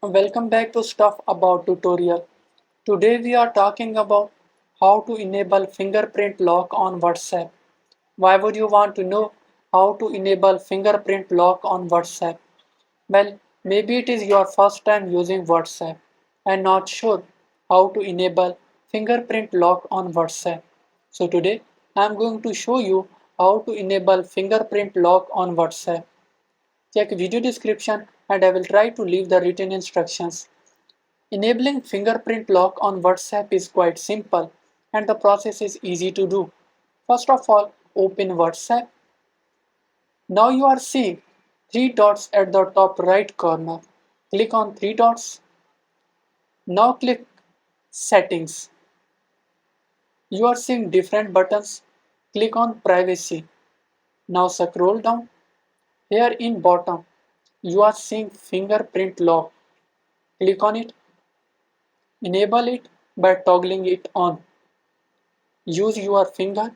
Welcome back to Stuff About tutorial. Today we are talking about how to enable fingerprint lock on WhatsApp. Why would you want to know how to enable fingerprint lock on WhatsApp? Well, maybe it is your first time using WhatsApp and not sure how to enable fingerprint lock on WhatsApp. So today I am going to show you how to enable fingerprint lock on WhatsApp. Check video description and I will try to leave the written instructions. Enabling fingerprint lock on WhatsApp is quite simple and the process is easy to do. First of all, open WhatsApp. Now you are seeing three dots at the top right corner. Click on three dots. Now click Settings. You are seeing different buttons. Click on Privacy. Now scroll down. Here in bottom, you are seeing fingerprint lock. Click on it. Enable it by toggling it on. Use your finger.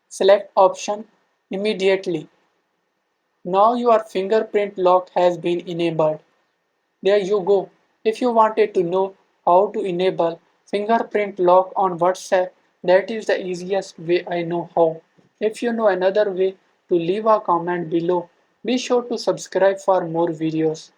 Select option immediately. Now your fingerprint lock has been enabled. There you go. If you wanted to know how to enable fingerprint lock on WhatsApp, that is the easiest way I know how. If you know another way, to leave a comment below. Be sure to subscribe for more videos.